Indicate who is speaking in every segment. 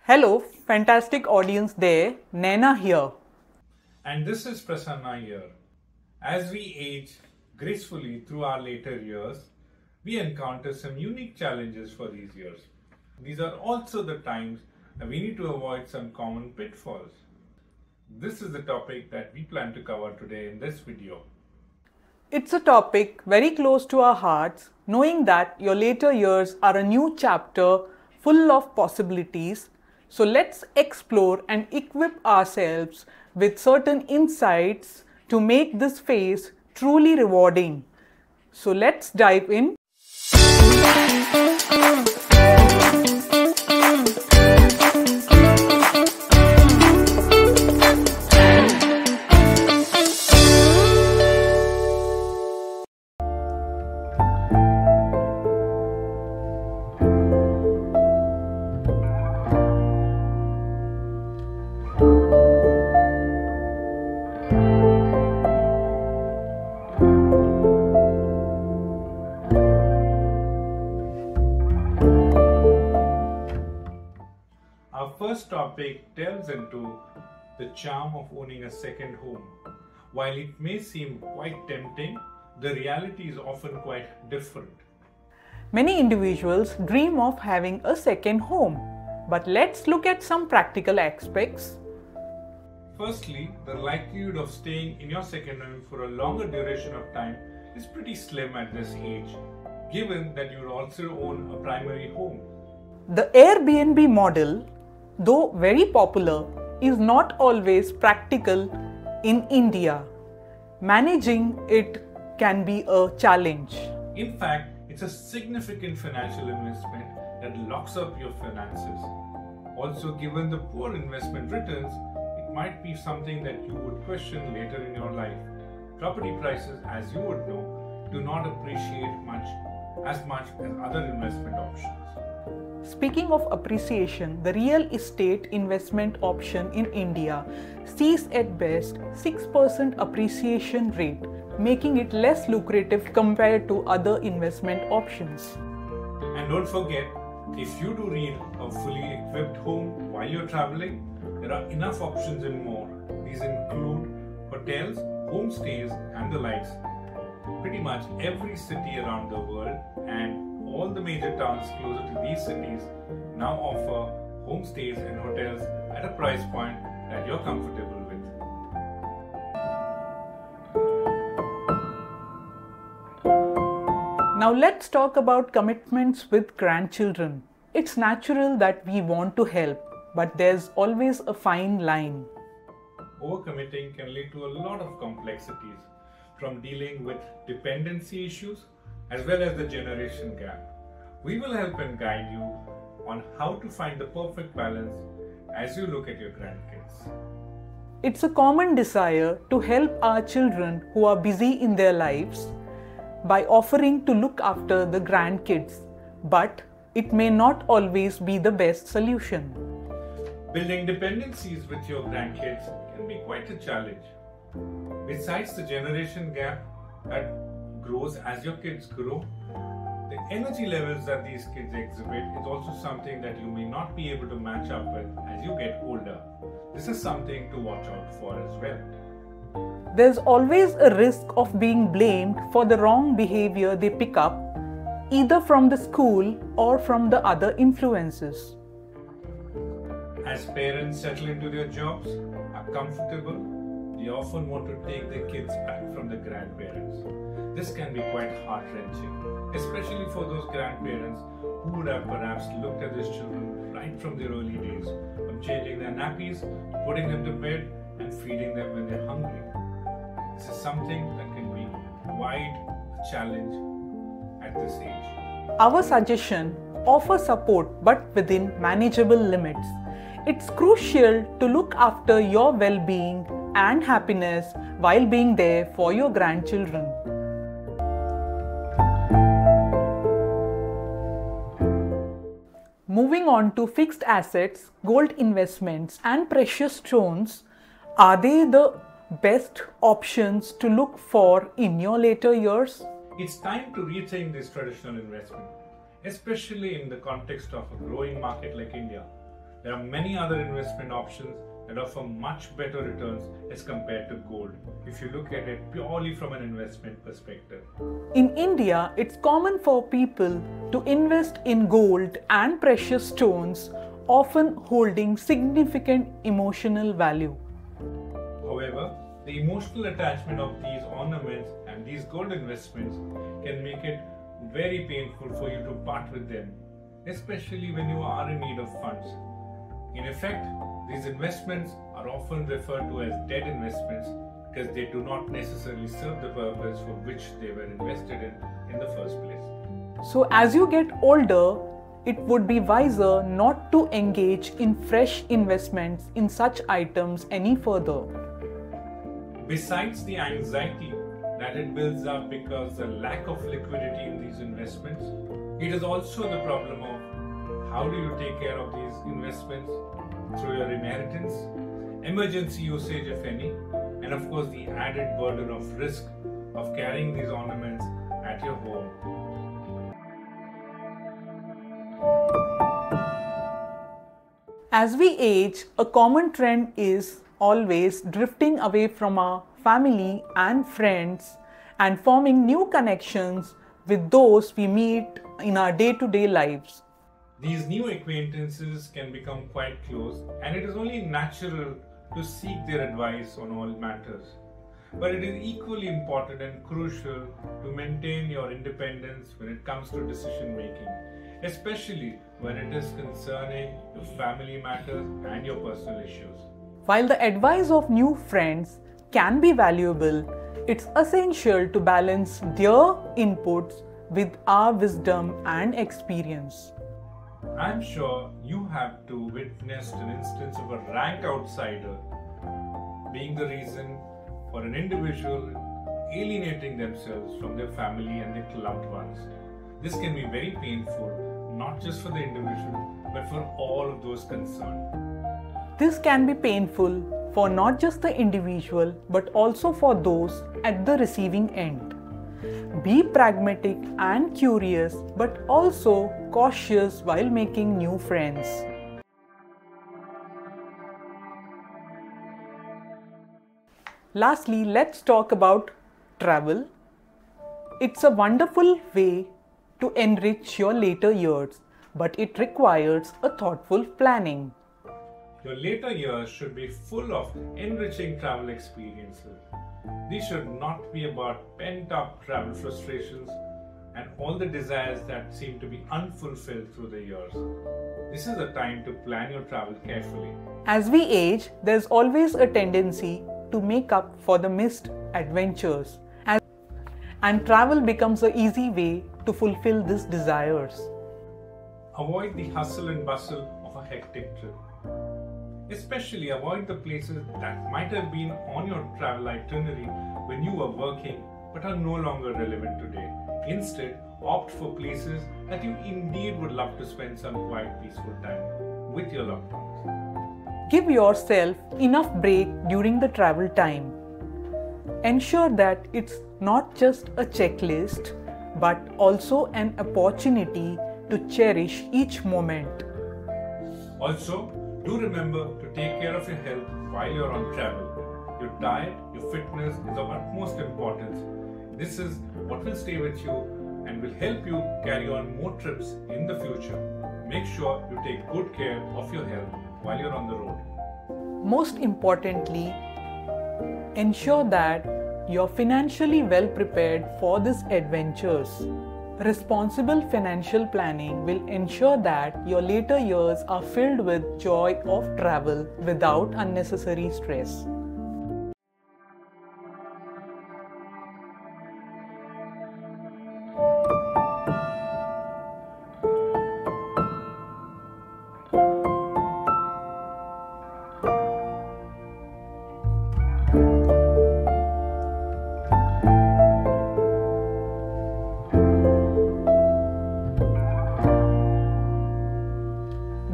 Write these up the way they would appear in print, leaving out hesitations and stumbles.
Speaker 1: Hello, fantastic audience there. Naina here.
Speaker 2: And this is Prasanna here. As we age gracefully through our later years, we encounter some unique challenges for these years. These are also the times that we need to avoid some common pitfalls. This is the topic that we plan to cover today in this video.
Speaker 1: It's a topic very close to our hearts, knowing that your later years are a new chapter full of possibilities. So let's explore and equip ourselves with certain insights to make this phase truly rewarding. So let's dive in.
Speaker 2: Our first topic delves into the charm of owning a second home. While it may seem quite tempting, the reality is often quite different.
Speaker 1: Many individuals dream of having a second home, but let's look at some practical aspects.
Speaker 2: Firstly, the likelihood of staying in your second home for a longer duration of time is pretty slim at this age, given that you would also own a primary home.
Speaker 1: The Airbnb model, though very popular, is not always practical in India. Managing it can be a challenge.
Speaker 2: In fact, it's a significant financial investment that locks up your finances. Also, given the poor investment returns, it might be something that you would question later in your life. Property prices, as you would know, do not appreciate as much as other investment options.
Speaker 1: Speaking of appreciation, the real estate investment option in India sees at best 6% appreciation rate, making it less lucrative compared to other investment options.
Speaker 2: And don't forget, if you do need a fully equipped home while you're traveling, there are enough options and more. These include hotels, homestays, and the likes. Pretty much every city around the world and all the major towns closer to these cities now offer homestays and hotels at a price point that you're comfortable with.
Speaker 1: Now let's talk about commitments with grandchildren. It's natural that we want to help, but there's always a fine line.
Speaker 2: Overcommitting can lead to a lot of complexities, from dealing with dependency issues as well as the generation gap. We will help and guide you on how to find the perfect balance as you look at your grandkids.
Speaker 1: It's a common desire to help our children who are busy in their lives by offering to look after the grandkids, but it may not always be the best solution.
Speaker 2: Building dependencies with your grandkids can be quite a challenge. Besides the generation gap that grows as your kids grow, the energy levels that these kids exhibit is also something that you may not be able to match up with as you get older. This is something to watch out for as well.
Speaker 1: There's always a risk of being blamed for the wrong behavior they pick up, either from the school or from the other influences.
Speaker 2: As parents settle into their jobs, are comfortable, they often want to take their kids back from the grandparents. This can be quite heart-wrenching, especially for those grandparents who would have perhaps looked at these children right from their early days, from changing their nappies, putting them to bed, and feeding them when they're hungry. This is something that can be quite a challenge at this age.
Speaker 1: Our suggestion: offer support but within manageable limits. It's crucial to look after your well-being and happiness while being there for your grandchildren. Moving on to fixed assets, gold investments, and precious stones, are they the best options to look for in your later years?
Speaker 2: It's time to rethink this traditional investment, especially in the context of a growing market like India. There are many other investment options that offer much better returns as compared to gold if you look at it purely from an investment perspective.
Speaker 1: In India, it's common for people to invest in gold and precious stones, often holding significant emotional value.
Speaker 2: However, the emotional attachment of these ornaments and these gold investments can make it very painful for you to part with them, especially when you are in need of funds. In effect, these investments are often referred to as dead investments because they do not necessarily serve the purpose for which they were invested in the first place.
Speaker 1: So, as you get older, it would be wiser not to engage in fresh investments in such items any further.
Speaker 2: Besides the anxiety that it builds up because the lack of liquidity in these investments, it is also the problem of how do you take care of these investments through your inheritance, emergency usage if any, and of course the added burden of risk of carrying these ornaments at your home.
Speaker 1: As we age, a common trend is always drifting away from our family and friends and forming new connections with those we meet in our day-to-day lives.
Speaker 2: These new acquaintances can become quite close, and it is only natural to seek their advice on all matters. But it is equally important and crucial to maintain your independence when it comes to decision making, especially when it is concerning your family matters and your personal issues.
Speaker 1: While the advice of new friends can be valuable, it's essential to balance their inputs with our wisdom and experience.
Speaker 2: I'm sure you have too witnessed an instance of a rank outsider being the reason for an individual alienating themselves from their family and their loved ones. This can be very painful, not just for the individual, but for all of those concerned.
Speaker 1: This can be painful for not just the individual, but also for those at the receiving end. Be pragmatic and curious, but also cautious while making new friends. Lastly, let's talk about travel. It's a wonderful way to enrich your later years, but it requires a thoughtful planning.
Speaker 2: Your later years should be full of enriching travel experiences. These should not be about pent-up travel frustrations and all the desires that seem to be unfulfilled through the years. This is the time to plan your travel carefully.
Speaker 1: As we age, there's always a tendency to make up for the missed adventures, and travel becomes an easy way to fulfill these desires.
Speaker 2: Avoid the hustle and bustle of a hectic trip. Especially avoid the places that might have been on your travel itinerary when you were working but are no longer relevant today. Instead, opt for places that you indeed would love to spend some quiet, peaceful time with your loved ones.
Speaker 1: Give yourself enough break during the travel time. Ensure that it's not just a checklist, but also an opportunity to cherish each moment.
Speaker 2: Also, do remember to take care of your health while you're on travel. Your diet, your fitness is of utmost importance. This is what will stay with you and will help you carry on more trips in the future. Make sure you take good care of your health while you're on the road.
Speaker 1: Most importantly, ensure that you're financially well prepared for these adventures. Responsible financial planning will ensure that your later years are filled with joy of travel without unnecessary stress.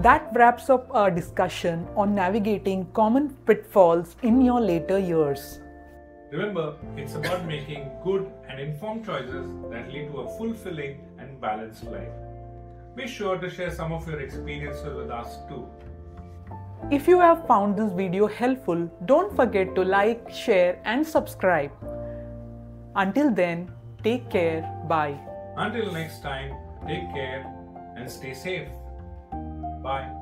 Speaker 1: That wraps up our discussion on navigating common pitfalls in your later years.
Speaker 2: Remember, it's about making good and informed choices that lead to a fulfilling and balanced life. Be sure to share some of your experiences with us too.
Speaker 1: If you have found this video helpful, don't forget to like, share and subscribe. Until then, take care. Bye.
Speaker 2: Until next time, take care and stay safe. Bye.